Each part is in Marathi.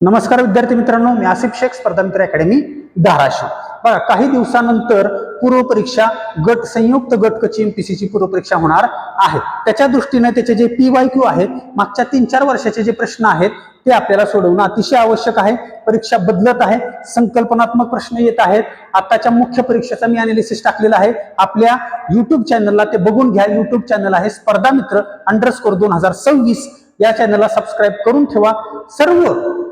नमस्कार विद्यार्थी मित्रांनो, मी आसिफ शेख, स्पर्धा मित्र अकॅडमी धाराशिव. बघा, काही दिवसानंतर पूर्व परीक्षा गट संयुक्त गट कची एमपीसीची पूर्व परीक्षा होणार आहे. त्याच्या दृष्टीने त्याचे जे PYQ आहेत, मागच्या 3-4 वर्षाचे जे प्रश्न आहेत ते आपल्याला सोडवणं अतिशय आवश्यक आहे. परीक्षा बदलत आहे, संकल्पनात्मक प्रश्न येत आहेत. आताच्या मुख्य परीक्षेचा मी अनालिसिस टाकलेला आहे आपल्या युट्यूब चॅनलला, ते बघून घ्या. युट्यूब चॅनल आहे स्पर्धा मित्र _2026. या चॅनलला सबस्क्राईब करून ठेवा. सर्व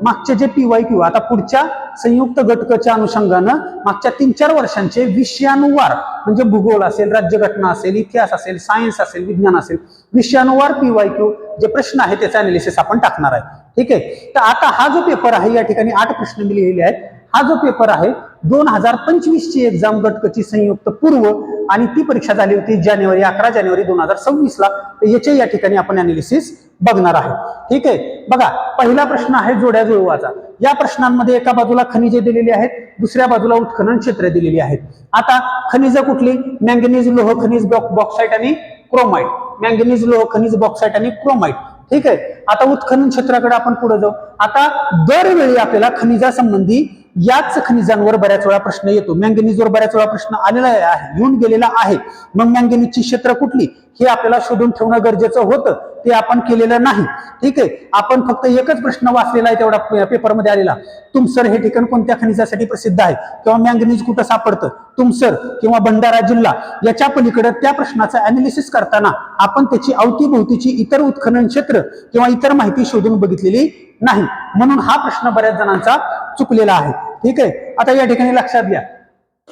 मागचे जे PYQ आता पुढच्या संयुक्त गटकच्या अनुषंगानं मागच्या 3-4 वर्षांचे विषयानुवार, म्हणजे भूगोल असेल, राज्यघटना असेल, इतिहास असेल, सायन्स असेल, विज्ञान असेल, विषयानुवार PYQ जे प्रश्न आहे त्याचा अनालिसिस आपण टाकणार आहे. ठीक आहे. तर आता हा जो पेपर आहे, या ठिकाणी 8 प्रश्न मी लिहिलेले आहेत. हा जो पेपर आहे 2025 ची एक्झाम गटकची संयुक्त पूर्व, आणि ती परीक्षा झाली होती 11 जानेवारी 2026 ला. तर याचे या ठिकाणी आपण अनालिसिस बघणार आहे. ठीक आहे. बघा, पहिला प्रश्न आहे जोड्या जुळवाचा. या प्रश्नांमध्ये एका बाजूला खनिजे दिलेली आहेत, दुसऱ्या बाजूला उत्खनन क्षेत्रे दिलेली आहेत. आता खनिज कुठली? मॅंगनीज, लोह खनिज, बॉक्साईट आणि क्रोमाइट. मॅंगनीज, लोह खनिज, बॉक्साईट आणि क्रोमाइट. ठीक आहे. आता उत्खनन क्षेत्राकडे आपण पुढे जाऊ. आता दरवेळी आपल्याला खनिजासंबंधी याच खनिजांवर बऱ्याच वेळा प्रश्न येतो. मॅंगनीजवर बऱ्याच वेळा प्रश्न आलेला आहे, येऊन गेलेला आहे. मग मॅंगनीजची क्षेत्र कुठली हे आपल्याला शोधून ठेवणं गरजेचं होतं, ते आपण केलेलं नाही. ठीक आहे. आपण फक्त एकच प्रश्न वाचलेला आहे तेवढा पेपरमध्ये आलेला. तुमसर हे ठिकाण कोणत्या खनिजासाठी प्रसिद्ध आहे, किंवा मॅंगनीज कुठं सापडतं, तुमसर किंवा भंडारा जिल्हा. याच्या पलीकडे त्या प्रश्नाचं अनालिसिस करताना आपण त्याची अवतीभोवतीची इतर उत्खनन क्षेत्र किंवा इतर माहिती शोधून बघितलेली नाही. म्हणून हा प्रश्न बऱ्याच जणांचा चुकलेला आहे. ठीक आहे. आता या ठिकाणी लक्षात घ्या,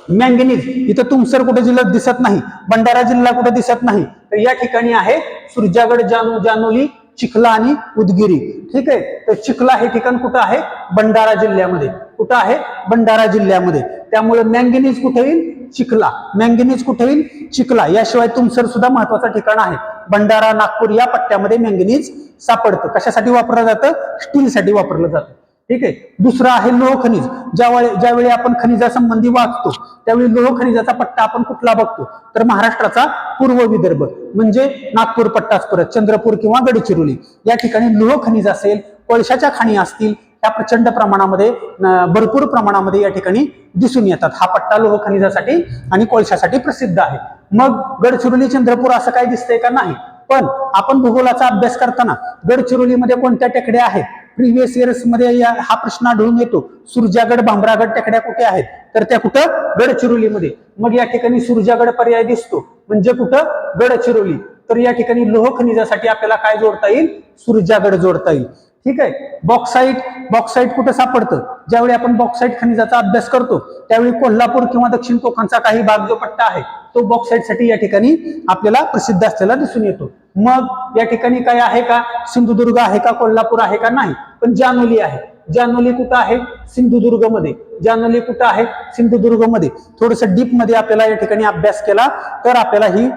मॅंगनीज इथं तुमसर कुठे जिल्ह्यात दिसत नाही, भंडारा जिल्हा कुठे दिसत नाही. तर या ठिकाणी आहे सुरजागड, जानोली, चिखला आणि उदगिरी. ठीक आहे. तर चिखला हे ठिकाण कुठं आहे? भंडारा जिल्ह्यामध्ये. कुठं आहे? भंडारा जिल्ह्यामध्ये. त्यामुळे मॅंगनीज कुठे येईल? चिखला. मॅंगनीज कुठे येईल? चिखला. याशिवाय तुमसर सुद्धा महत्वाचं ठिकाण आहे. भंडारा, नागपूर या पट्ट्यामध्ये मॅंगनीज सापडतं. कशासाठी वापरलं जातं? स्टीलसाठी वापरलं जातं. ठीक आहे. दुसरं आहे लोह खनिज. ज्यावेळी आपण खनिजासंबंधी वाचतो त्यावेळी लोह खनिजाचा पट्टा आपण कुठला बघतो? तर महाराष्ट्राचा पूर्व विदर्भ, म्हणजे नागपूर पट्टाच, परत चंद्रपूर किंवा गडचिरोली या ठिकाणी लोह खनिज असेल, कोळशाच्या खाणी असतील, त्या प्रचंड प्रमाणामध्ये, भरपूर प्रमाणामध्ये या ठिकाणी दिसून येतात. हा पट्टा लोह खनिजासाठी आणि कोळशासाठी प्रसिद्ध आहे. मग गडचिरोली, चंद्रपूर असं काही दिसतंय का? नाही. पण आपण भूगोलाचा अभ्यास करताना गडचिरोलीमध्ये कोणत्या टेकड्या आहेत? प्रिव्हियस इयर्स मध्ये हा प्रश्न आढळून येतो. सुरजागड, भामरागड टेकड्या कुठे आहेत? तर त्या कुठं? गडचिरोलीमध्ये. मग या ठिकाणी सुरजागड पर्याय दिसतो, म्हणजे कुठं? गडचिरोली. तर या ठिकाणी लोह खनिजासाठी आपल्याला काय जोडता येईल? सुरजागड जोडता येईल. ठीक आहे. बॉक्साईट कुठं सापडतं? ज्यावेळी आपण बॉक्साईट खनिजाचा अभ्यास करतो त्यावेळी कोल्हापूर किंवा दक्षिण कोकणचा काही भाग जो पट्टा आहे तो बॉक्साईट साठी या ठिकाणी आपल्याला प्रसिद्ध असलेला दिसून येतो. मग या ठिकाणी काय आहे का? सिंधुदुर्ग आहे का? कोल्हापूर आहे का? नाही. पण जानोली आहे. जानोली कुठं आहे? सिंधुदुर्ग मध्ये. जानोली कुठं आहे? सिंधुदुर्ग मध्ये. थोडस डीप मध्ये आपल्याला या ठिकाणी अभ्यास केला तर आपल्याला ही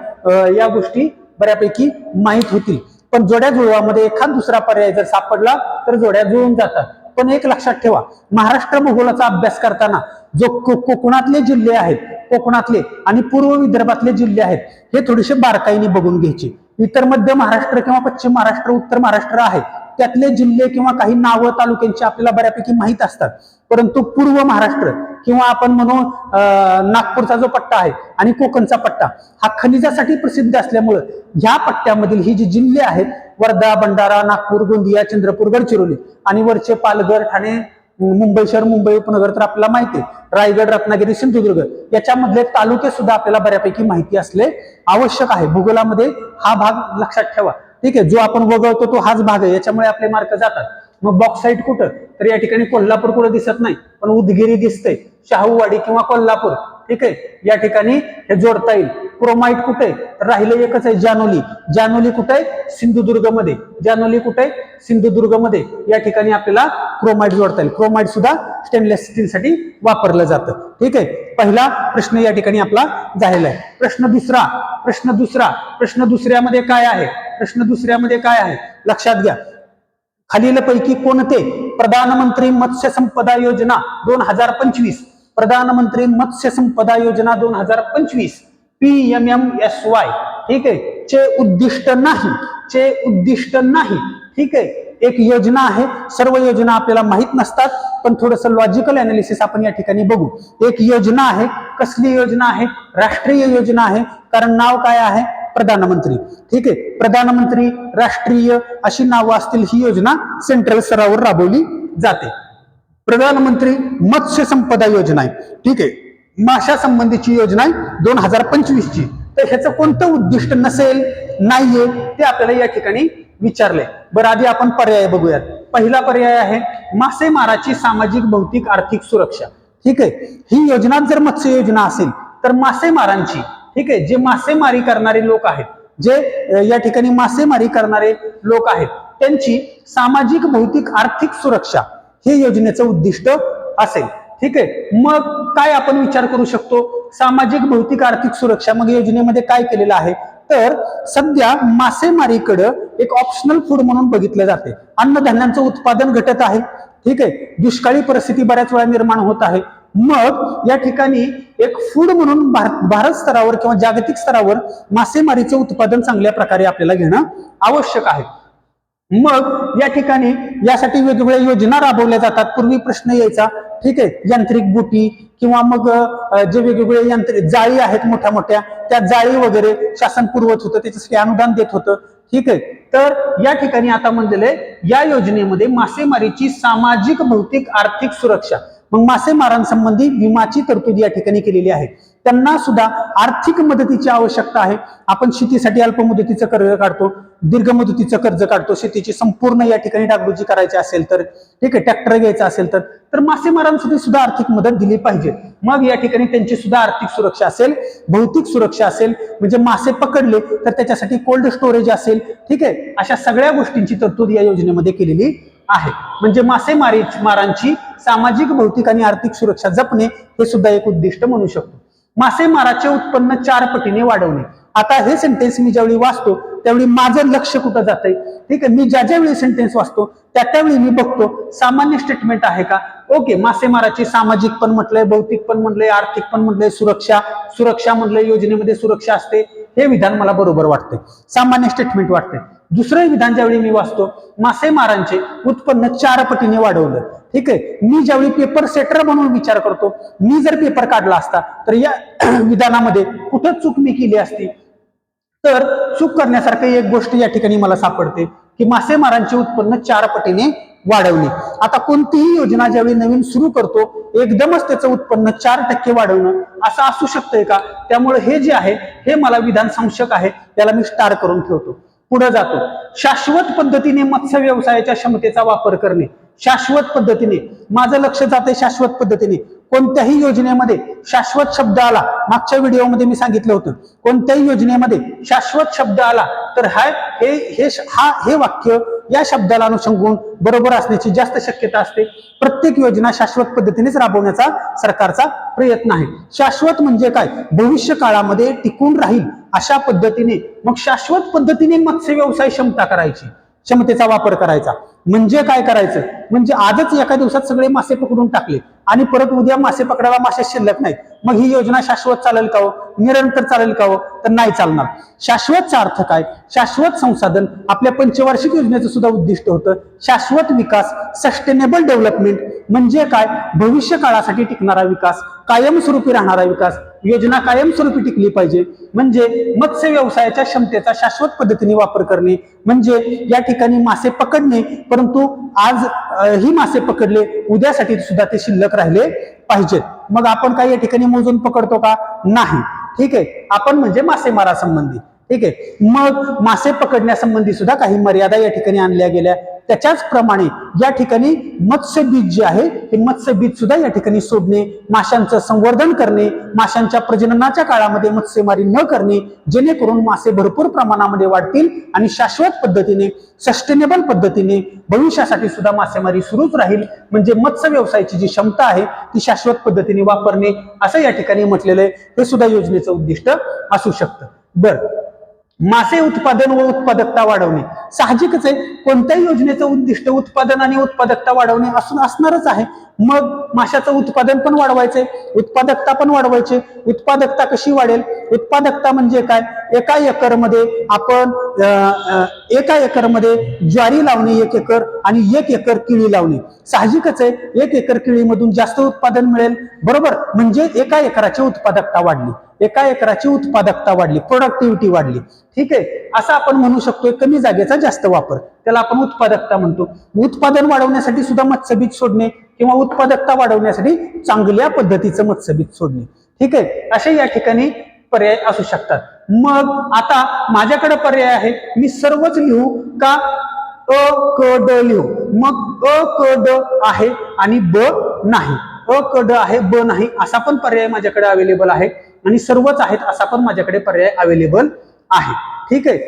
या गोष्टी बऱ्यापैकी माहीत होतील. पण जोड्या जुळवामध्ये एखाद दुसरा पर्याय जर सापडला तर जोड्या जुळून जातात. पण एक लक्षात ठेवा, महाराष्ट्र भूगोलाचा अभ्यास करताना जो कोकणातले जिल्हे आहेत, कोकणातले आणि पूर्व विदर्भातले जिल्हे आहेत, हे थोडेसे बारकाईने बघून घ्यायचे. इतर मध्य महाराष्ट्र किंवा पश्चिम महाराष्ट्र, उत्तर महाराष्ट्र आहे त्यातले जिल्हे किंवा काही नावं तालुक्यांची आपल्याला बऱ्यापैकी माहीत असतात. परंतु पूर्व महाराष्ट्र किंवा आपण म्हणू नागपूरचा जो पट्टा आहे आणि कोकणचा पट्टा हा खनिजासाठी प्रसिद्ध असल्यामुळं ह्या पट्ट्यामधील ही जी जिल्हे आहेत, वर्धा, भंडारा, नागपूर, गोंदिया, चंद्रपूर, गडचिरोली आणि वरचे पालघर, ठाणे, मुंबई शहर, मुंबई उपनगर तर आपल्याला माहिती आहे, रायगड, रत्नागिरी, सिंधुदुर्ग याच्यामधले तालुके सुद्धा आपल्याला बऱ्यापैकी माहिती असले आवश्यक आहे. भूगोलामध्ये हा भाग लक्षात ठेवा. ठीक आहे. जो आपण वगळतो तो हाच भाग आहे, याच्यामुळे आपले मार्क जातात. मग बॉक्साईट कुठं? तर या ठिकाणी कोल्हापूर कुठं दिसत नाही, पण उदगिरी दिसते, शाहूवाडी किंवा कोल्हापूर. ठीक आहे. या ठिकाणी हे जोडता येईल. क्रोमाइट कुठे? तर राहिलं एकच आहे, जानोली. जानोली कुठे? सिंधुदुर्ग मध्ये. जानोली कुठे? सिंधुदुर्ग मध्ये. या ठिकाणी आपल्याला क्रोमाइट जोडता येईल. क्रोमाइट सुद्धा स्टेनलेस स्टील साठी वापरलं जातं. ठीक आहे. पहिला प्रश्न या ठिकाणी आपला झालेला आहे. प्रश्न दुसऱ्यामध्ये काय आहे? प्रश्न दुसऱ्यामध्ये काय आहे लक्षात घ्या. खालीलपैकी कोणते प्रधानमंत्री मत्स्य संपदा योजना 2025, प्रधानमंत्री मत्स्य संपदा योजना 2025 PMMSY, ठीक आहे, चे उद्दिष्ट नाही ठीक आहे, एक योजना आहे. सर्व योजना आपल्याला माहित नसतात, पण थोडंसं लॉजिकल अनालिसिस आपण या ठिकाणी बघू. एक योजना आहे. कसली योजना आहे? राष्ट्रीय योजना आहे, कारण नाव काय आहे? प्रधानमंत्री. ठीक आहे, प्रधानमंत्री, राष्ट्रीय अशी नावं असतील. ही योजना सेंट्रल स्तरावर राबवली जाते. प्रधानमंत्री मत्स्य संपदा योजना आहे. ठीक आहे, माशा संबंधीची योजना आहे 2025 ची. तर ह्याचं कोणतं उद्दिष्ट नसेल, नाहीये, ते आपल्याला या ठिकाणी विचारलंय. बरं, आधी आपण पर्याय बघूयात. पहिला पर्याय आहे मासेमाराची सामाजिक, भौतिक, आर्थिक सुरक्षा. ठीक आहे, ही योजना जर मत्स्य योजना असेल तर मासेमारांची, ठीक आहे, जे मासेमारी करणारे लोक आहेत, जे या ठिकाणी मासेमारी करणारे लोक आहेत, त्यांची सामाजिक, भौतिक, आर्थिक सुरक्षा हे योजनेचं उद्दिष्ट असेल. ठीक आहे, मग काय आपण विचार करू शकतो? सामाजिक, भौतिक, आर्थिक सुरक्षा. मग योजनेमध्ये काय केलेलं आहे? तर सध्या मासेमारीकडे एक ऑप्शनल फूड म्हणून बघितलं जाते. अन्नधान्यांचं उत्पादन घटत आहे. ठीक आहे, दुष्काळी परिस्थिती बऱ्याच वेळा निर्माण होत आहे. मग या ठिकाणी एक फूड म्हणून भारत स्तरावर किंवा जागतिक स्तरावर मासेमारीचं उत्पादन चांगल्या प्रकारे आपल्याला घेणं आवश्यक आहे. मग या ठिकाणी यासाठी वेगवेगळ्या योजना राबवल्या जातात. पूर्वी प्रश्न यायचा, ठीक आहे, यांत्रिक बोटी किंवा मग जे वेगवेगळे यांत्रिक जाळी आहेत मोठ्या मोठ्या, त्या जाळी वगैरे शासन पुरवत होतं, त्याच्यासाठी अनुदान देत होतं. ठीक आहे, तर या ठिकाणी आता म्हणलेले या योजनेमध्ये मासेमारीची सामाजिक, भौतिक, आर्थिक सुरक्षा. मग मासेमारांसंबंधी विमाची तरतूद या ठिकाणी केलेली आहे. त्यांना सुद्धा आर्थिक मदतीची आवश्यकता आहे. आपण शेतीसाठी अल्प मुदतीचं कर्ज काढतो, दीर्घ मुदतीचं कर्ज काढतो. शेतीची संपूर्ण या ठिकाणी डागडुजी करायची असेल तर, ठीक आहे, ट्रॅक्टर घ्यायचा असेल तर मासेमारांसाठी सुद्धा आर्थिक मदत दिली पाहिजे. मग या ठिकाणी त्यांची सुद्धा आर्थिक सुरक्षा असेल, भौतिक सुरक्षा असेल, म्हणजे मासे पकडले तर त्याच्यासाठी कोल्ड स्टोरेज असेल. ठीक आहे, अशा सगळ्या गोष्टींची तरतूद या योजनेमध्ये केलेली आहे. म्हणजे मासेमारांची सामाजिक, भौतिक आणि आर्थिक सुरक्षा जपणे हे सुद्धा एक उद्दिष्ट म्हणू शकतो. मासेमाराचे उत्पन्न 4 पटीने वाढवणे. आता हे सेंटेन्स मी ज्यावेळी वाचतो त्यावेळी माझं लक्ष कुठं जातंय? ठीक आहे, मी ज्यावेळी सेंटेन्स वाचतो त्यावेळी मी बघतो सामान्य स्टेटमेंट आहे का. ओके, मासेमाराची सामाजिक पण म्हटलंय, भौतिक पण म्हटलंय, आर्थिक पण म्हटलंय, सुरक्षा म्हटलंय, योजनेमध्ये सुरक्षा असते. हे विधान मला बरोबर वाटतंय, सामान्य स्टेटमेंट वाटतंय. दुसरं विधान ज्यावेळी मी वाचतो, मासेमारांचे उत्पन्न 4 पटीने वाढवलं. ठीक आहे, मी ज्यावेळी पेपर सेटर म्हणून विचार करतो, मी जर पेपर काढला असता तर या विधानामध्ये कुठं चूक मी केली असती? तर चूक करण्यासारखी एक गोष्ट या ठिकाणी मला सापडते की मासेमारांचे उत्पन्न 4 पटीने वाढवणे. आता कोणतीही योजना ज्यावेळी नवीन सुरू करतो एकदमच त्याचं उत्पन्न 4% वाढवणं असं असू शकतंय का? त्यामुळे हे जे आहे हे मला विधान संशय आहे, त्याला मी स्टार करून ठेवतो. पुढे जातो, शाश्वत पद्धतीने मत्स्य व्यवसायाच्या क्षमतेचा वापर करणे. शाश्वत पद्धतीने माझं लक्ष जाते. शाश्वत पद्धतीने कोणत्याही योजनेमध्ये शाश्वत शब्द आला, मागच्या व्हिडिओमध्ये मी सांगितलं होतं, कोणत्याही योजनेमध्ये शाश्वत शब्द आला तर हे वाक्य या शब्दाला अनुषंगून बरोबर असण्याची जास्त शक्यता असते. प्रत्येक योजना शाश्वत पद्धतीनेच राबवण्याचा सरकारचा प्रयत्न आहे. शाश्वत म्हणजे काय? भविष्य काळामध्ये टिकून राहील अशा पद्धतीने. मग शाश्वत पद्धतीने मत्स्य व्यवसाय क्षमता करायची, क्षमतेचा वापर करायचा. म्हणजे काय करायचं? म्हणजे आजच एका दिवसात सगळे मासे पकडून टाकले आणि परत उद्या मासे पकडायला मासे शिल्लक नाहीत, मग ही योजना शाश्वत चालेल का हो? निरंतर चालेल का हो? तर नाही चालणार. शाश्वतचा अर्थ काय? शाश्वत संसाधन. आपल्या पंचवार्षिक योजनेचं सुद्धा उद्दिष्ट होतं शाश्वत विकास, सस्टेनेबल डेव्हलपमेंट. म्हणजे काय? भविष्य काळासाठी टिकणारा विकास, कायमस्वरूपी राहणारा विकास. योजना कायमस्वरूपी टिकली पाहिजे. म्हणजे मत्स्य व्यवसायाच्या क्षमतेचा शाश्वत पद्धतीने वापर करणे, म्हणजे या ठिकाणी मासे पकडणे, परंतु आज ही मासे पकडले, उद्यासाठी सुद्धा ते शिल्लक राहिले पाहिजेत. मग आपण काही या ठिकाणी मोजून पकडतो का? नाही. ठीक आहे, आपण म्हणजे मासेमारा संबंधी. ठीक आहे, मग मासे पकडण्यासंबंधी सुद्धा काही मर्यादा या ठिकाणी आणल्या गेल्या. त्याच्याच प्रमाणे या ठिकाणी मत्स्यबीज जे आहे हे मत्स्यबीज सुद्धा या ठिकाणी सोडणे, माशांचं संवर्धन करणे, माशांच्या प्रजननाच्या काळामध्ये मत्स्यमारी न करणे, जेणेकरून मासे भरपूर प्रमाणामध्ये वाढतील आणि शाश्वत पद्धतीने, सस्टेनेबल पद्धतीने भविष्यासाठी सुद्धा मासेमारी सुरूच राहील. म्हणजे मत्स्य व्यवसायाची जी क्षमता आहे ती शाश्वत पद्धतीने वापरणे असं या ठिकाणी म्हटलेलं आहे. हे सुद्धा योजनेचं उद्दिष्ट असू शकतं. बरं, मासे उत्पादन व उत्पादकता वाढवणे. साहजिकच आहे, कोणत्याही योजनेचं उद्दिष्ट उत्पादन आणि उत्पादकता वाढवणे असणारच आहे. मग माशाचं उत्पादन पण वाढवायचंय, उत्पादकता पण वाढवायचे. उत्पादकता कशी वाढेल? उत्पादकता म्हणजे काय? एका एकरमध्ये ज्वारी लावणे 1 एकर आणि 1 एकर केळी लावणे. साहजिकच आहे, 1 एकर केळीमधून जास्त उत्पादन मिळेल, बरोबर? म्हणजे एका एकराची उत्पादकता वाढली, एका एकराची उत्पादकता वाढली, प्रोडक्टिव्हिटी वाढली. ठीक आहे, असं आपण म्हणू शकतोय. कमी जागेचा जास्त वापर, त्याला आपण उत्पादकता म्हणतो. उत्पादन वाढवण्यासाठी सुद्धा मत्स्यबीज सोडणे किंवा उत्पादकता वाढवण्यासाठी चांगल्या पद्धतीचं मत्स्यबीज सोडणे. ठीक आहे, असे या ठिकाणी पर्याय असू शकतात. मग आता माझ्याकडे पर्याय आहे, मी सर्वच लिहू का अ क ड लिहू? मग अ क ड आहे आणि ब नाही. अ क ड आहे, ब नाही असा पण पर्याय माझ्याकडे अवेलेबल आहे आणि सर्वच आहेत असा पण माझ्याकडे पर्याय अवेलेबल आहे. ठीक आहे,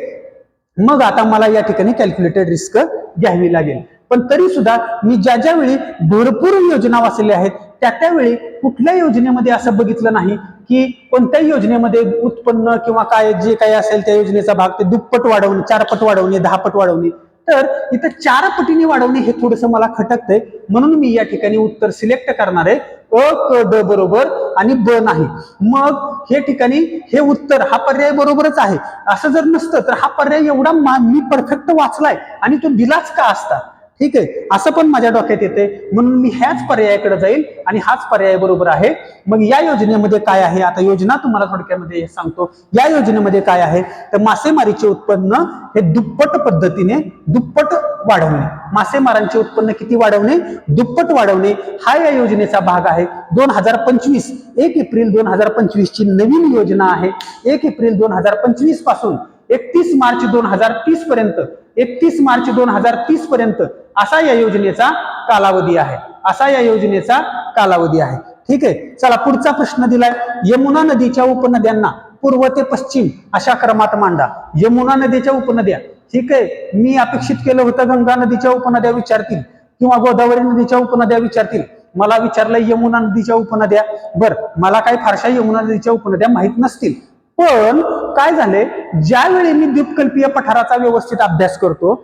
मग आता मला या ठिकाणी कॅल्क्युलेटेड रिस्क घ्यावी लागेल. पण तरी सुद्धा मी ज्या वेळी भरपूर योजना वाचलेल्या आहेत त्यावेळी कुठल्या योजनेमध्ये असं बघितलं नाही की कोणत्याही योजनेमध्ये उत्पन्न किंवा काय जे काही असेल त्या योजनेचा भाग ते दुप्पट वाढवणे, 4 पट वाढवणे, 10 पट वाढवणे. तर इथं 4 पटीने वाढवणे हे थोडंसं मला खटकतंय, म्हणून मी या ठिकाणी उत्तर सिलेक्ट करणार आहे अ क ड बरोबर आणि ब नाही. मग हे ठिकाणी हे उत्तर हा पर्याय बरोबरच आहे. असं जर नसतं तर हा पर्याय एवढा मी परफेक्ट वाचलाय आणि तो दिलाच का असता? ठीक आहे, असं पण माझ्या डोक्यात येते, म्हणून मी ह्याच पर्यायाकडे जाईल आणि हाच पर्याय बरोबर आहे. मग या योजनेमध्ये काय आहे? आता योजना तुम्हाला थोडक्यामध्ये सांगतो. या योजनेमध्ये काय आहे तर मासेमारीचे उत्पन्न हे दुप्पट पद्धतीने दुप्पट वाढवणे. मासेमारांचे उत्पन्न किती वाढवणे? दुप्पट वाढवणे हा या योजनेचा भाग आहे. 2025 1 एप्रिल 2025 ची नवीन योजना आहे. 1 एप्रिल 2025 पासून 31 मार्च 2030 पर्यंत 31 मार्च 2030 पर्यंत असा या योजनेचा कालावधी आहे. असा या योजनेचा कालावधी आहे. ठीक आहे, चला पुढचा प्रश्न दिलाय. यमुना नदीच्या उपनद्यांना पूर्व ते पश्चिम अशा क्रमात मांडा. यमुना नदीच्या उपनद्या. ठीक आहे, मी अपेक्षित केलं होतं गंगा नदीच्या उपनद्या विचारतील किंवा गोदावरी नदीच्या उपनद्या विचारतील. मला विचारलं यमुना नदीच्या उपनद्या. बरं, मला काही फारशा यमुना नदीच्या उपनद्या माहित नसतील, पण काय झाले, ज्यावेळी मी द्वीपकल्पीय पठाराचा व्यवस्थित अभ्यास करतो,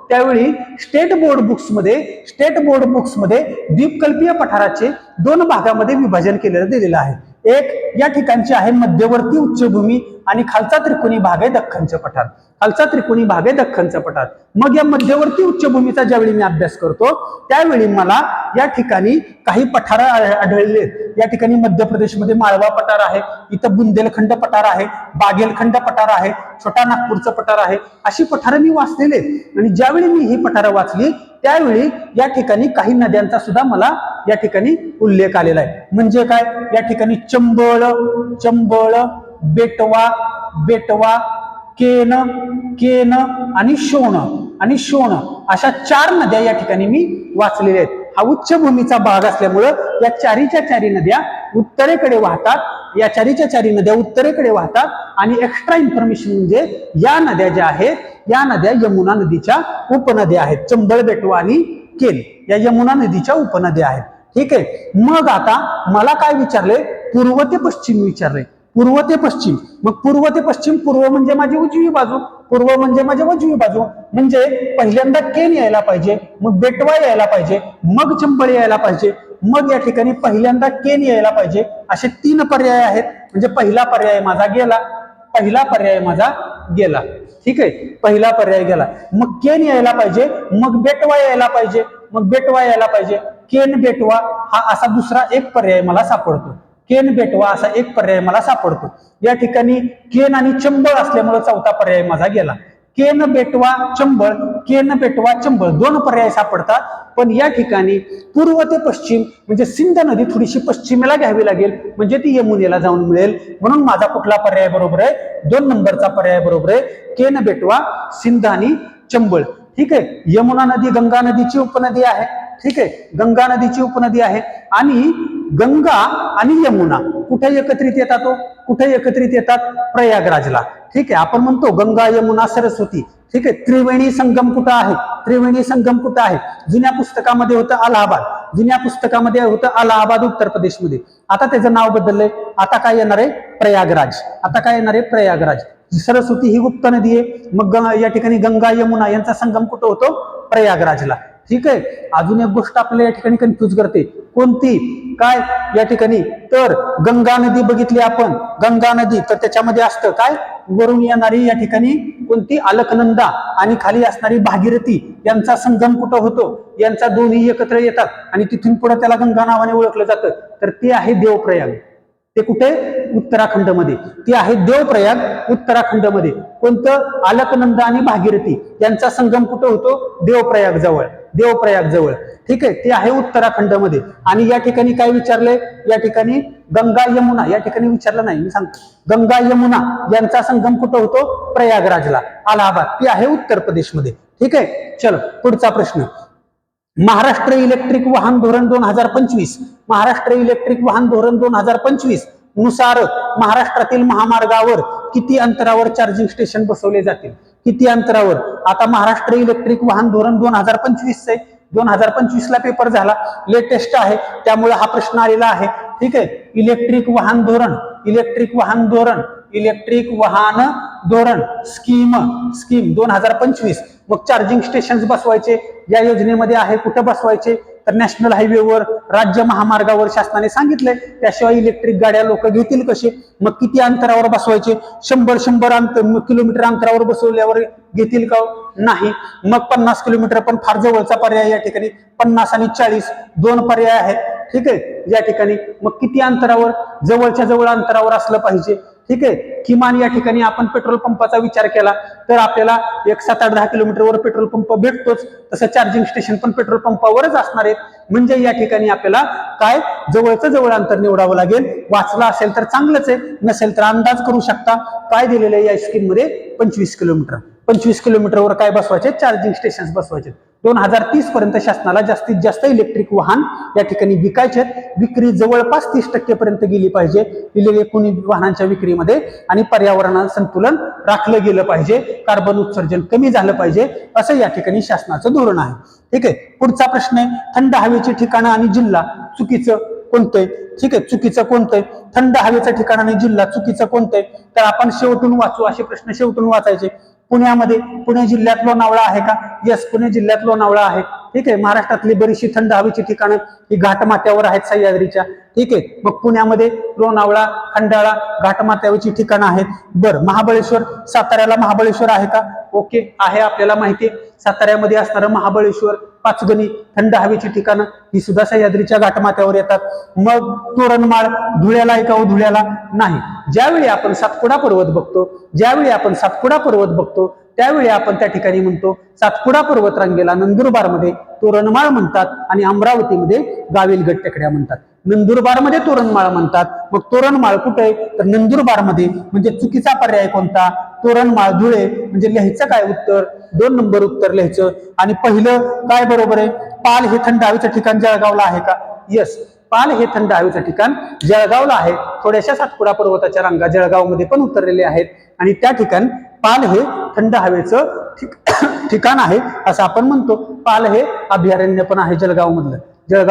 त्यावेळी स्टेट बोर्ड बुक्समध्ये द्वीपकल्पीय पठाराचे 2 भागामध्ये विभाजन केलेलं दिलेलं आहे. एक या ठिकाणचे आहे मध्यवर्ती उच्चभूमी आणि खालचा त्रिकोणी भाग आहे दख्खनचं पठार. मग या मध्यवर्ती उच्चभूमीचा ज्यावेळी मी अभ्यास करतो त्यावेळी मला या ठिकाणी काही पठार आढळले. या ठिकाणी मध्य प्रदेशमध्ये माळवा पठार आहे, इथं बुंदेलखंड पठार आहे, बागेलखंड पठार आहे, छोटा नागपूरचं पठार आहे. अशी पठारं मी वाचलेले आणि ज्यावेळी मी ही पठारं वाचली त्यावेळी या ठिकाणी काही नद्यांचा सुद्धा मला या ठिकाणी उल्लेख आलेला आहे. म्हणजे काय? या ठिकाणी चंबळ, बेटवा, केन आणि शोण अशा 4 नद्या या ठिकाणी मी वाचलेल्या आहेत. हा उच्चभूमीचा भाग असल्यामुळं या चारी नद्या उत्तरेकडे वाहतात. आणि एक्स्ट्रा इन्फॉर्मेशन म्हणजे या नद्या ज्या आहेत या नद्या यमुना नदीच्या उपनद्या आहेत. चंबळ, बेटवा आणि केन या यमुना नदीच्या उपनद्या आहेत. ठीक आहे, मग आता मला काय विचारले? पूर्व ते पश्चिम विचारले. पूर्व ते पश्चिम. मग पूर्व ते पश्चिम, पूर्व म्हणजे माझी उजवी बाजू, म्हणजे पहिल्यांदा केन यायला पाहिजे, मग बेटवा यायला पाहिजे, मग चंबळ यायला पाहिजे, मग या ठिकाणी पहिल्यांदा केन यायला पाहिजे. असे 3 पर्याय आहेत. म्हणजे पहिला पर्याय माझा गेला. ठीक आहे, पहिला पर्याय गेला. मग केन यायला पाहिजे, मग बेटवा यायला पाहिजे, केन बेटवा हा असा दुसरा एक पर्याय मला सापडतो. या ठिकाणी केन आणि चंबळ असल्यामुळे चौथा पर्याय माझा गेला. केन बेटवा चंबळ 2 पर्याय सापडतात. पण या ठिकाणी पूर्व ते पश्चिम म्हणजे सिंध नदी थोडीशी पश्चिमेला घ्यावी लागेल म्हणजे ती यमुनेला जाऊन मिळेल. म्हणून माझा कुठला पर्याय बरोबर आहे? 2 नंबरचा पर्याय बरोबर आहे. केन बेटवा, सिंध आणि चंबळ. ठीक आहे, यमुना नदी गंगा नदीची उपनदी आहे. ठीक आहे, गंगा नदीची उपनदी आहे आणि गंगा आणि यमुना कुठे एकत्रित येतात? प्रयागराजला. ठीक आहे, आपण म्हणतो गंगा, यमुना, सरस्वती. ठीक आहे. त्रिवेणी संगम कुठं आहे? त्रिवेणी संगम कुठं आहे? जुन्या पुस्तकामध्ये होतं अलाहाबाद, जुन्या पुस्तकामध्ये होतं अलाहाबाद उत्तर प्रदेशमध्ये. आता त्याचं नाव बदललंय. आता काय येणार आहे? प्रयागराज. आता काय येणार आहे? प्रयागराज. सरस्वती ही गुप्त नदी आहे. मग या ठिकाणी गंगा यमुना यांचा संगम कुठं होतो? प्रयागराजला. ठीक आहे. अजून एक गोष्ट आपल्याला या ठिकाणी कन्फ्युज करते. कोणती? काय या ठिकाणी? तर गंगा नदी बघितली आपण, गंगा नदी, तर त्याच्यामध्ये असतं काय? वरून येणारी या ठिकाणी कोणती? अलकनंदा आणि खाली असणारी भागीरथी यांचा संगम कुठं होतो? यांचा दोन्ही एकत्र येतात आणि तिथून पुढे त्याला गंगा नावाने ओळखलं जातं. तर ते आहे देवप्रयाग. ते कुठे? उत्तराखंडमध्ये. ते आहे देवप्रयाग उत्तराखंडमध्ये. कोणतं? अलकनंदा आणि भागीरथी यांचा संगम कुठं होतो? देवप्रयाग जवळ. देवप्रयाग जवळ. ठीक आहे. ते आहे उत्तराखंडमध्ये. आणि या ठिकाणी काय विचारलंय? या ठिकाणी गंगा यमुना, या ठिकाणी विचारलं नाही, मी सांगतो. गंगा यमुना यांचा संगम कुठं होतो? प्रयागराजला, अलाहाबाद. ते आहे उत्तर प्रदेशमध्ये. ठीक आहे. चलो पुढचा प्रश्न. महाराष्ट्र इलेक्ट्रिक वाहन धोरण 2025, महाराष्ट्र इलेक्ट्रिक वाहन धोरण 2025 नुसार महाराष्ट्रातील महामार्गावर किती अंतरावर चार्जिंग स्टेशन बसवले जातील? किती अंतरावर? आता महाराष्ट्र इलेक्ट्रिक वाहन धोरण 2025 चे 2025 ला पेपर झाला, लेटेस्ट आहे, त्यामुळे हा प्रश्न आलेला आहे. ठीक आहे. इलेक्ट्रिक वाहन धोरण, इलेक्ट्रिक वाहन धोरण, इलेक्ट्रिक वाहन धोरण स्कीम 2025. मग चार्जिंग स्टेशन बसवायचे या योजनेमध्ये आहे. कुठे बसवायचे? तर नॅशनल हायवेवर, राज्य महामार्गावर शासनाने सांगितलंय. त्याशिवाय इलेक्ट्रिक गाड्या लोक घेतील कसे? मग किती अंतरावर बसवायचे? 100 किलोमीटर अंतरावर बसवल्यावर घेतील का? नाही. मग 50 किलोमीटर पण फार जवळचा पर्याय या ठिकाणी. 50 आणि 40 दोन पर्याय आहेत. ठीक आहे. या ठिकाणी मग किती अंतरावर? जवळच्या जवळ अंतरावर असलं पाहिजे. ठीक आहे. किमान या ठिकाणी आपण पेट्रोल पंपाचा विचार केला तर आपल्याला एक 7-8-10 किलोमीटरवर पेट्रोल पंप भेटतोच. तसं चार्जिंग स्टेशन पण पेट्रोल पंपावरच असणार आहेत. म्हणजे या ठिकाणी आपल्याला काय? जवळचं जवळ अंतर निवडावं लागेल. वाचला असेल तर चांगलंच आहे, नसेल तर अंदाज करू शकता. काय दिलेलं आहे या स्कीम मध्ये? 25 किलोमीटर. 25 किलोमीटरवर काय बसवायचे? चार्जिंग स्टेशन बसवायचे. 2030 पर्यंत शासनाला जास्तीत जास्त इलेक्ट्रिक वाहन या ठिकाणी विकायचे. विक्री जवळपास 30% पर्यंत गेली पाहिजे इलेक्ट्रॉनिक वाहनांच्या विक्रीमध्ये. आणि पर्यावरणाचं संतुलन राखलं गेलं पाहिजे, कार्बन उत्सर्जन कमी झालं पाहिजे, असं या ठिकाणी शासनाचं धोरण आहे. ठीक आहे. पुढचा प्रश्न आहे, थंड हवेची ठिकाणं आणि जिल्हा चुकीचं कोणतंय? ठीक आहे. चुकीचं कोणतंय? थंड हवेचं ठिकाण आणि जिल्हा चुकीचं कोणतंय? तर आपण शेवटून वाचू, असे प्रश्न शेवटून वाचायचे. पुण्यामध्ये, पुणे जिल्ह्यात लोणावळा आहे का? यस, पुणे जिल्ह्यात लोणावळा आहे. ठीक आहे. महाराष्ट्रातली बरीचशी थंड हवेची ठिकाणं ही घाटमाथ्यावर आहेत सह्याद्रीच्या. ठीक आहे. मग पुण्यामध्ये लोणावळा, खंडाळा, घाटमाथ्यावरची ठिकाणं आहेत. बरं, महाबळेश्वर, साताऱ्याला महाबळेश्वर आहे का? ओके, आहे, आपल्याला माहिती आहे. साताऱ्यामध्ये असणारं महाबळेश्वर, पाचगणी थंड हवेची ठिकाणं ही सुद्धा सह्याद्रीच्या घाटमाथ्यावर येतात. मग तोरणमाळ धुळ्याला आहे का? धुळ्याला नाही. ज्यावेळी आपण सातपुडा पर्वत बघतो, ज्यावेळी आपण सातपुडा पर्वत बघतो त्यावेळी आपण त्या ठिकाणी म्हणतो सातपुडा पर्वत रांगेला नंदुरबारमध्ये तोरणमाळ म्हणतात आणि अमरावतीमध्ये गाविलगड टेकड्या म्हणतात. नंदुरबारमध्ये तोरणमाळ म्हणतात. मग तोरणमाळ कुठे आहे? तर नंदुरबारमध्ये. म्हणजे चुकीचा पर्याय कोणता? तोरणमाळ धुळे. म्हणजे लिहायचं काय उत्तर? 2 नंबर उत्तर लिहायचं. आणि पहिलं काय बरोबर आहे? पाल हे थंड हवेचं ठिकाण जळगावला आहे का? यस, पाल हे थंड हवेचं ठिकाण जळगावला आहे. थोड्याशा सातपुडा पर्वताच्या रांगा जळगावमध्ये पण उतरलेले आहेत आणि त्या ठिकाणी पाल हे थंड हवेचं ठिकाण आहे असं आपण म्हणतो. पाल हे अभयारण्य पण आहे जळगाव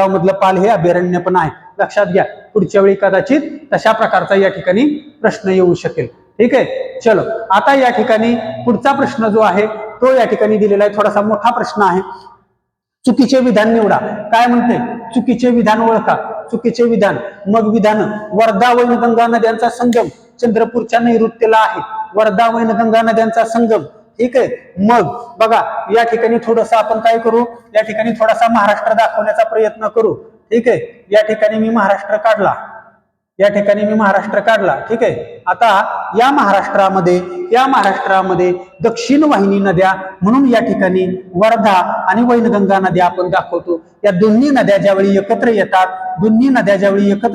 मधलं पाल हे अभयारण्य पण आहे. लक्षात घ्या. पुढच्या वेळी कदाचित तशा प्रकारचा या ठिकाणी प्रश्न येऊ शकेल. ठीक आहे. चलो, आता या ठिकाणी पुढचा प्रश्न जो आहे तो या ठिकाणी दिलेला आहे. थोडासा मोठा प्रश्न आहे. चुकीचे विधान निवडा. काय म्हणते? चुकीचे विधान ओळखा. चुकीचे विधान. मग विधान. वर्धा वैनगंगा नद्यांचा संगम चंद्रपूरच्या नैऋत्येला आहे. वर्धा वैनगंगा नद्यांचा संगम. ठीक आहे. मग बघा, या ठिकाणी थोडंसं आपण काय करू? या ठिकाणी थोडासा महाराष्ट्र दाखवण्याचा प्रयत्न करू. ठीक आहे. या ठिकाणी मी महाराष्ट्र काढला. ठीक आहे. आता या महाराष्ट्रामध्ये दक्षिण वाहिनी नद्या म्हणून या ठिकाणी वर्धा आणि वैनगंगा नद्या आपण दाखवतो. या दोन्ही नद्या ज्यावेळी एकत्र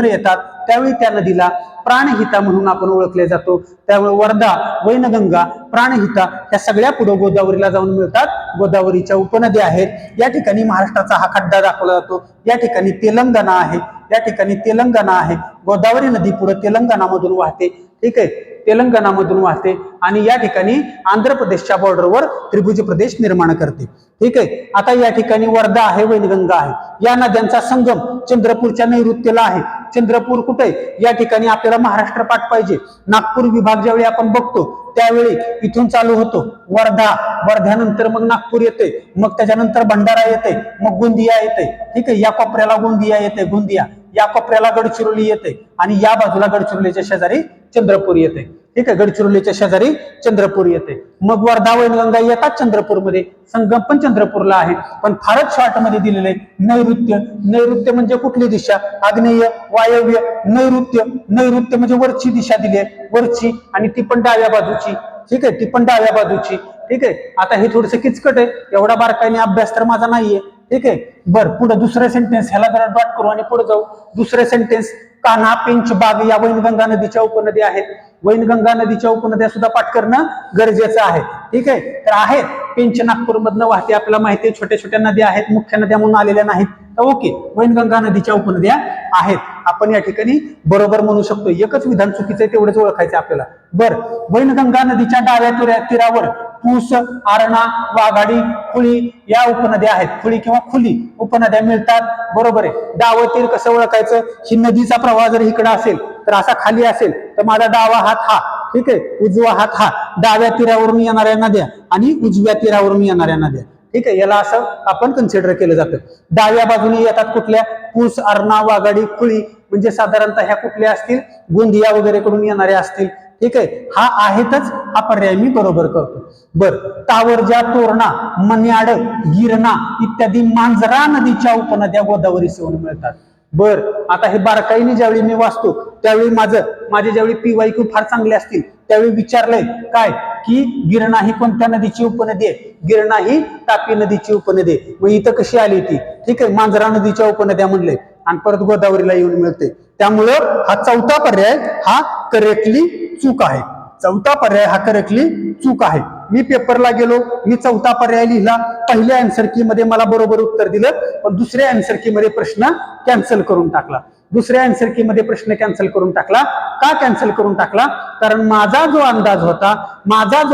येतात त्यावेळी त्या नदीला प्राणहिता म्हणून आपण ओळखले जातो. त्यामुळे वर्धा, वैनगंगा, प्राणहिता या सगळ्या पुढे गोदावरीला जाऊन मिळतात. गोदावरीच्या उपनद्या आहेत. या ठिकाणी महाराष्ट्राचा हा खड्डा दाखवला जातो. या ठिकाणी तेलंगणा आहे. गोदावरी नदी पुढे तेलंगणामधून वाहते. ठीक आहे. तेलंगणामधून वाहते आणि या ठिकाणी आंध्र प्रदेशच्या बॉर्डरवर त्रिभुज प्रदेश निर्माण करते. ठीक आहे. आता या ठिकाणी वर्धा आहे, वैनगंगा आहे, या नद्यांचा संगम चंद्रपूरच्या नैऋत्येला आहे. चंद्रपूर कुठे? या ठिकाणी आपल्याला महाराष्ट्र पाठ पाहिजे. नागपूर विभाग ज्यावेळी आपण बघतो त्यावेळी इथून चालू होतो वर्धा, वर्ध्यानंतर मग नागपूर येते, मग त्याच्यानंतर भंडारा येते, मग गोंदिया येते. ठीक आहे. या कोपऱ्याला गोंदिया येते, गोंदिया या कोपऱ्याला गडचिरोली येते आणि या बाजूला गडचिरोलीच्या शेजारी चंद्रपूर येते. ठीक आहे. गडचिरोलीच्या शेजारी चंद्रपूर येते. मग वर्धा वैनगंगा येतात चंद्रपूरमध्ये, संगम पण चंद्रपूरला आहे. पण फारच शॉर्ट मध्ये दिलेले नैऋत्य. नैऋत्य म्हणजे कुठली दिशा? आग्नेय, वायव्य, नैऋत्य. नैऋत्य म्हणजे वरची दिशा दिली आहे, वरची, आणि ती पण डाव्या बाजूची. ठीक आहे. ती पण डाव्या बाजूची. ठीक आहे. आता हे थोडंसं किचकट आहे, एवढा बारकाईने अभ्यास तर माझा नाहीये. ठीक आहे. बर, पुढे दुसरं सेंटेन्स, ह्याला जरा डॉट करू आणि पुढे जाऊ. दुसरे सेंटेन्स, कान्हा, पेंच, बाग या वैनगंगा नदीच्या उपनदी आहेत. वैनगंगा नदीच्या उपनद्या सुद्धा पाठ करणं गरजेचं आहे. ठीक आहे. तर आहेत, पेंच नागपूरमधनं वाहते, आपल्याला माहिती आहे. छोट्या छोट्या नद्या आहेत, मुख्य नद्या म्हणून आलेल्या नाहीत. तर ओके, वैनगंगा नदीच्या उपनद्या आहेत. आपण या ठिकाणी बरोबर म्हणू शकतो. एकच विधान चुकीचं आहे, तेवढंच ओळखायचं आपल्याला. बर, वैनगंगा नदीच्या डाव्या तीरावर पूस, आरणा, वाघाडी, खुळी या उपनद्या आहेत. खुळी किंवा खुली उपनद्या मिळतात. बरोबर आहे. डावं तीर कसं ओळखायचं? ही नदीचा प्रवाह जर इकडे असेल तर असा खाली असेल तर माझा डावा हात हा. ठीक आहे. उजवा हात हा. डाव्या तीरावरून येणाऱ्या नद्या आणि उजव्या तीरावरून येणाऱ्या नद्या. ठीक आहे. याला असं आपण कन्सिडर केलं जातं. डाव्या बाजूने येतात कुठल्या? पूस, अरणा, वाघाडी, खुळी, म्हणजे साधारणतः ह्या कुठल्या असतील? गोंदिया वगैरे कडून येणाऱ्या असतील. ठीक आहे. हा आहेतच, हा पर्याय मी बरोबर करतो. बर, तावरजा, तोरणा, मन्याड, गिरणा इत्यादी मांजरा नदीच्या उपनद्या गोदावरी सेवून मिळतात. बर, आता हे बारकाईने ज्यावेळी मी वाचतो त्यावेळी माझे ज्यावेळी PYQ फार चांगले असतील त्यावेळी विचारलंय काय की गिरणा ही कोणत्या नदीची उपनदी आहे? गिरणा ही तापी नदीची उपनदी आहे. मग इथं कशी आली ती? ठीक आहे. मांजरा नदीच्या उपनद्या म्हणले आणि परत गोदावरीला येऊन मिळते. त्यामुळं हा चौथा पर्याय हा करेक्टली चूक आहे. चौथा पर्याय हा करेक्टली चूक आहे. मी पेपरला गेलो, मी चौथा पर्याय लिहिला. पहिल्या आन्सर की मध्ये मला बरोबर उत्तर दिलं, पण दुसऱ्या आन्सर की मध्ये प्रश्न कॅन्सल करून टाकला. दुसऱ्या आन्सर की मध्ये प्रश्न कॅन्सल करून टाकला. का कॅन्सल करून टाकला? कारण माझा जो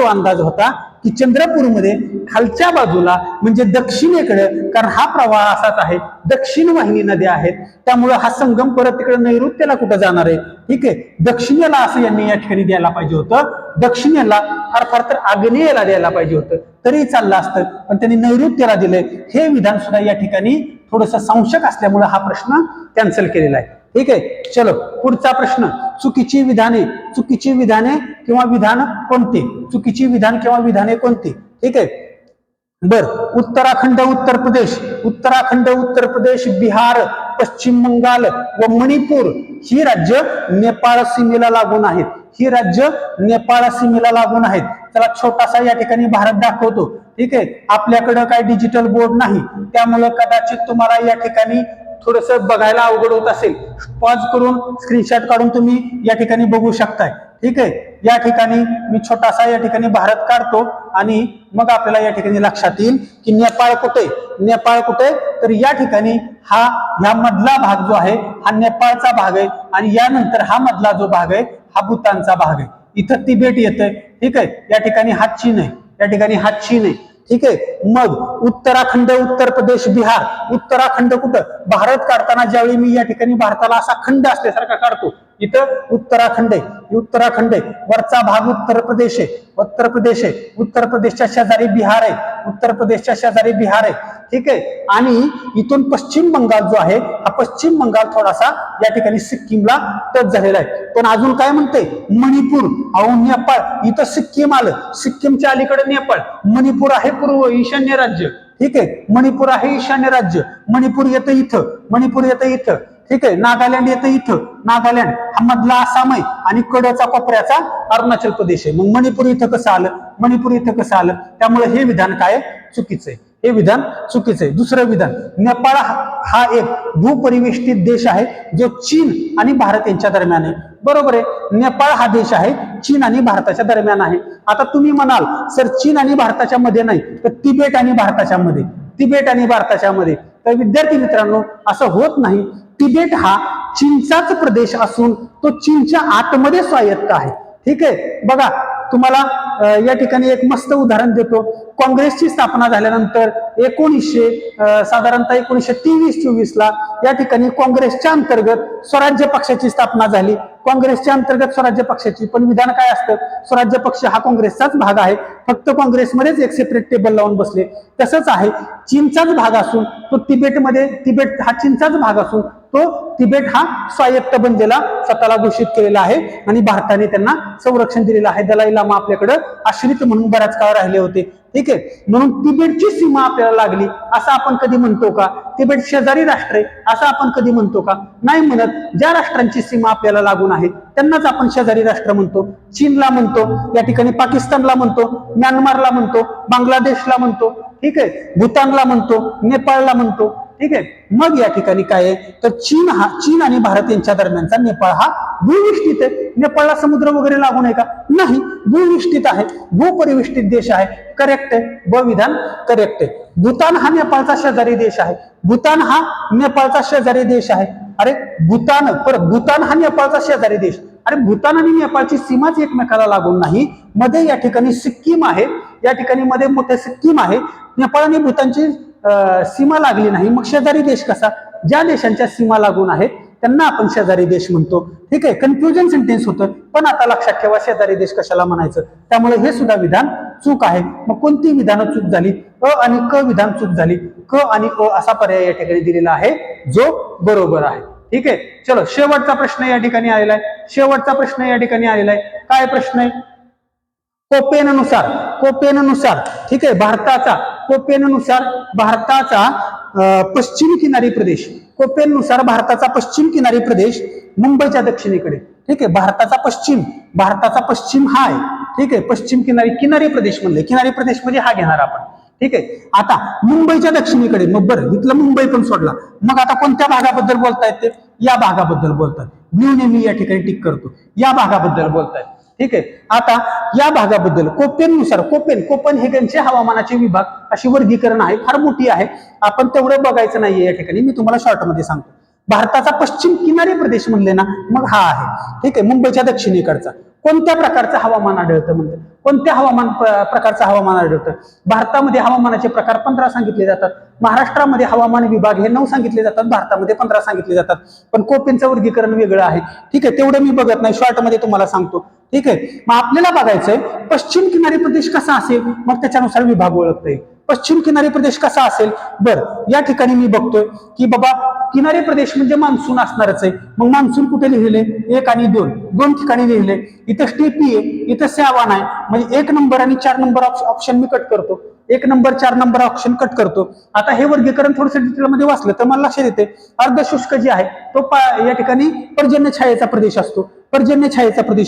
अंदाज होता की चंद्रपूरमध्ये खालच्या बाजूला म्हणजे दक्षिणेकडे, कारण हा प्रवाह असाच आहे, दक्षिण वाहिनी नद्या आहेत, त्यामुळे हा संगम परत तिकडे नैऋत्येला कुठं जाणार आहे? ठीक आहे. दक्षिणेला असं यांनी या ठिकाणी द्यायला पाहिजे होतं. दक्षिणेला फार तर आग्नेयेला द्यायला पाहिजे होतं, तरी चाललं असतं, पण त्यांनी नैऋत्येला दिलंय. हे विधान सुद्धा या ठिकाणी थोडंसं संशय असल्यामुळे हा प्रश्न कॅन्सल केलेला आहे. ठीक आहे. चलो, पुढचा प्रश्न. चुकीची विधाने किंवा विधान कोणते? चुकीची विधान किंवा विधाने कोणती? ठीक आहे. बर, उत्तराखंड उत्तर प्रदेश, बिहार, पश्चिम बंगाल व मणिपूर ही राज्य नेपाळ सीमेला लागून आहेत. चला, छोटासा या ठिकाणी भारत दाखवतो. ठीक आहे. आपल्याकडं काय डिजिटल बोर्ड नाही, त्यामुळं कदाचित तुम्हाला या ठिकाणी थोडस बघायला अवघड होत असेल. पॉज करून स्क्रीनशॉट काढून तुम्ही या ठिकाणी बघू शकताय. ठीक आहे. या ठिकाणी मी छोटासा या ठिकाणी भारत काढतो आणि मग आपल्याला या ठिकाणी लक्षात येईल की नेपाळ कुठे? तर या ठिकाणी ह्या मधला भाग जो आहे हा नेपाळचा भाग आहे आणि यानंतर हा मधला जो भाग आहे हा भूतानचा भाग आहे. इथं तिबेट येतंय. ठीक आहे. या ठिकाणी हा चीन आहे. ठीक आहे. मग उत्तराखंड, उत्तर प्रदेश, बिहार. उत्तराखंड कुठं? भारत काढताना ज्यावेळी मी या ठिकाणी भारताला असा खंड असल्यासारखा काढतो, इथं उत्तराखंड आहे. वरचा भाग उत्तर प्रदेश आहे. उत्तर प्रदेशच्या शेजारी बिहार आहे. ठीक आहे. आणि इथून पश्चिम बंगाल जो आहे हा पश्चिम बंगाल थोडासा या ठिकाणी सिक्कीमला टच झालेला आहे. पण अजून काय म्हणते? मणिपूर. नेपाळ इथं सिक्कीम आलं, सिक्कीमच्या अलीकडे नेपाळ. मणिपूर आहे पूर्व ईशान्य राज्य. ठीक आहे. मणिपूर आहे ईशान्य राज्य. मणिपूर येतं इथं. ठीक आहे. नागालँड येतं इथं. नागालँड हा मधला आसाम आहे आणि कडचा कोपऱ्याचा अरुणाचल प्रदेश आहे. मग मणिपूर इथं कसं आलं? त्यामुळे हे विधान काय? चुकीचं आहे. हे विधान चुकीचं आहे. दुसरं विधान, नेपाळ हा एक भूपरिवेष्टित देश आहे जो चीन आणि भारत यांच्या दरम्यान आहे. बरोबर आहे. नेपाळ हा देश आहे चीन आणि भारताच्या दरम्यान आहे. आता तुम्ही म्हणाल सर चीन आणि भारताच्या मध्ये नाही, तर तिबेट आणि भारताच्या मध्ये. तर विद्यार्थी मित्रांनो, असं होत नाही. तिबेट हा चीनचाच प्रदेश असून तो चीनच्या आतमध्ये स्वायत्त आहे. ठीक आहे. बघा तुम्हाला या ठिकाणी एक मस्त उदाहरण देतो. काँग्रेसची स्थापना झाल्यानंतर साधारणतः 1923-24 ला या ठिकाणी काँग्रेसच्या अंतर्गत स्वराज्य पक्षाची स्थापना झाली. काँग्रेसच्या अंतर्गत स्वराज्य पक्षाची, पण विधान काय असतं, स्वराज्य पक्ष हा काँग्रेसचाच भाग आहे, फक्त काँग्रेसमध्येच एक सेपरेट टेबल लावून बसले. तसंच आहे चीनचाच भाग असून तो तिबेट हा चीनचाच भाग असून तो तिबेट हा स्वायत्त बनलेला स्वतःला घोषित केलेला आहे आणि भारताने त्यांना संरक्षण दिलेलं आहे. दलाई लामा आपल्याकडे आश्रित म्हणून बराच काळ राहिले होते. ठीक आहे. म्हणून तिबेटची सीमा आपल्याला लागली असं आपण कधी म्हणतो का? तिबेट शेजारी राष्ट्र आहे असं आपण कधी म्हणतो का? नाही म्हणत. ज्या राष्ट्रांची सीमा आपल्याला लागून आहे त्यांनाच आपण शेजारी राष्ट्र म्हणतो. चीनला म्हणतो, या ठिकाणी पाकिस्तानला म्हणतो, म्यानमारला म्हणतो, बांगलादेशला म्हणतो, ठीक आहे, भूतानला म्हणतो, नेपाळला म्हणतो. ठीक आहे. मग या ठिकाणी काय आहे तर चीन आणि भारत यांच्या दरम्यानचा नेपाळ हा भूविष्ठित आहे. नेपाळला समुद्र वगैरे लागून आहे का? नाही, भूविष्ठित आहे, भूपरिविष्ठित देश आहे. करेक्ट आहे, ब विधान करेक्ट आहे. भूतान हा नेपाळचा शेजारी देश आहे. भूतान हा नेपाळचा शेजारी देश आहे. अरे भूतान हा नेपाळचा शेजारी देश. अरे भूतान आणि नेपाळची सीमाच एकमेकाला लागून नाही. मध्ये या ठिकाणी सिक्कीम आहे, या ठिकाणी मध्ये मोठे सिक्कीम आहे. नेपाळ आणि भूतानची सीमा लागली नाही, मग शेजारी देश कसा? ज्या देशांच्या सीमा लागून आहेत त्यांना आपण शेजारी देश म्हणतो. ठीक आहे. कन्फ्युजन सेंटेन्स होतं, पण आता लक्षात ठेवा शेजारी देश कशाला म्हणायचं. त्यामुळे हे सुद्धा विधान चूक आहे. मग कोणती विधानं चूक झाली? अ आणि क विधान चूक झाली. क आणि अ असा पर्याय या ठिकाणी दिलेला आहे जो बरोबर आहे. ठीक आहे. चलो शेवटचा प्रश्न या ठिकाणी आलेला आहे. शेवटचा प्रश्न या ठिकाणी आलेला आहे. काय प्रश्न आहे? कोपेननुसार ठीक आहे, भारताचा पश्चिम किनारी प्रदेश, कोपेननुसार भारताचा पश्चिम किनारी प्रदेश मुंबईच्या दक्षिणेकडे. ठीक आहे. भारताचा पश्चिम हा आहे. ठीक आहे. पश्चिम किनारी प्रदेश म्हणले, किनारी प्रदेश म्हणजे हा घेणार आपण. ठीक आहे. आता मुंबईच्या दक्षिणेकडे, मग बरं इथलं मुंबई पण सोडला, मग आता कोणत्या भागाबद्दल बोलतायत ते? या भागाबद्दल बोलतात. ब्ल्यूने मी या ठिकाणी टिक करतो, या भागाबद्दल बोलतायत. ठीक आहे. आता या भागाबद्दल कोपेनहेगनचे हवामानाचे विभाग अशी वर्गीकरण आहे, फार मोठी आहे, आपण तेवढं बघायचं नाहीये या ठिकाणी, मी तुम्हाला शॉर्ट मध्ये सांगतो. भारताचा पश्चिम किनारी प्रदेश म्हणले ना, मग हा आहे. ठीक आहे. मुंबईच्या दक्षिणेकडचा. कोणत्या प्रकारचं हवामान आढळतं म्हणते? कोणत्या प्रकारचं हवामान आढळतं? भारतामध्ये हवामानाचे प्रकार 15 सांगितले जातात. महाराष्ट्रामध्ये हवामान विभाग हे 9 सांगितले जातात, भारतामध्ये 15 सांगितले जातात. पण कोपेनचं वर्गीकरण वेगळं आहे. ठीक आहे. तेवढं मी बघत नाही, शॉर्ट मध्ये तुम्हाला सांगतो. ठीक आहे. मग आपल्याला बघायचंय पश्चिम किनारी प्रदेश कसा असेल, मग त्याच्यानुसार विभाग ओळखता येईल. पश्चिम किनारी प्रदेश कसा असेल? बरं या ठिकाणी मी बघतोय की बाबा किनारी प्रदेश म्हणजे मान्सून असणारच आहे. मग मान्सून कुठे लिहिले? 1 आणि 2 ठिकाणी लिहिले. इथं स्टेपी आहे, इथं सॅवान आहे. म्हणजे 1 नंबर आणि 4 नंबर ऑप्शन मी कट करतो. 1 नंबर 4 नंबर ऑप्शन कट करतो. आता हे वर्गीकरण थोडंसं डिटेलमध्ये वाचलं तर मला लक्षात येते अर्धशुष्क जे आहे तो या ठिकाणी पर्जन्य छायेचा प्रदेश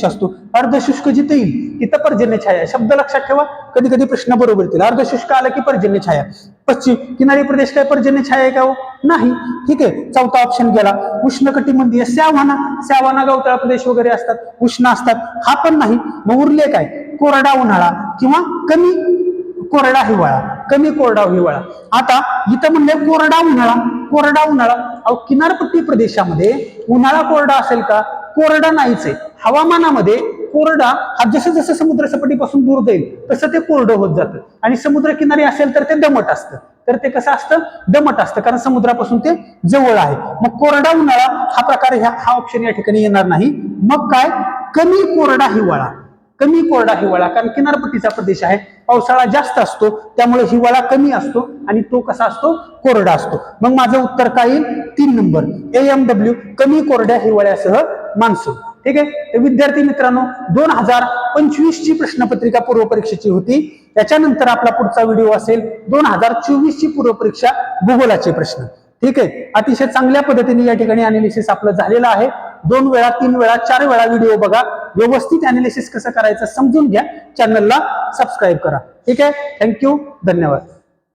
असतो. अर्धशुष्क जिथे येईल तिथं पर्जन्य छाया. शब्द लक्षात ठेवा, कधी कधी प्रश्न बरोबर येतील. अर्धशुष्क आला की पर्जन्य छाया. पश्चिम किनारी प्रदेश काय पर्जन्य छाया आहे का? नाही. ठीक आहे. चौथा ऑप्शन गेला. उष्णकटिबंधीय सॅवाना गवताळ प्रदेश वगैरे असतात, उष्ण असतात, हा पण नाही. मग उरले काय? कोरडा उन्हाळा किंवा कमी कोरडा हिवाळा. आता इथं म्हणले कोरडा उन्हाळा. अहो किनारपट्टी प्रदेशामध्ये उन्हाळा कोरडा असेल का? कोरडा नाहीच आहे. हवामानामध्ये कोरडा हा जसं समुद्र सपाटीपासून दूर जाईल तसं ते कोरडं होत जातं. आणि समुद्र किनारी असेल तर ते दमट असतं. तर ते कसं असतं? दमट असतं, कारण समुद्रापासून ते जवळ आहे. मग कोरडा उन्हाळा हा प्रकार हा ऑप्शन या ठिकाणी येणार नाही. मग काय? कमी कोरडा हिवाळा, कारण किनारपट्टीचा प्रदेश आहे, पावसाळा जास्त असतो, त्यामुळे हिवाळा कमी असतो आणि तो कसा असतो? कोरडा असतो. मग माझं उत्तर काय येईल? 3 नंबर AMW, कमी कोरड्या हिवाळ्यासह मान्सून. ठीक आहे. तर विद्यार्थी मित्रांनो 2025 ची प्रश्नपत्रिका पूर्वपरीक्षेची होती. त्याच्यानंतर आपला पुढचा व्हिडिओ असेल 2024 ची पूर्वपरीक्षा भूगोलाचे प्रश्न. ठीक आहे. अतिशय चांगल्या पद्धतीने या ठिकाणी अनालिसिस आपलं झालेलं आहे. 2 वेळा 3 वेळा 4 वेळा व्हिडिओ बघा, व्यवस्थित अनालिसिस कसं करायचं समजून घ्या, चॅनलला सबस्क्राईब करा. ठीक आहे. थँक्यू, धन्यवाद.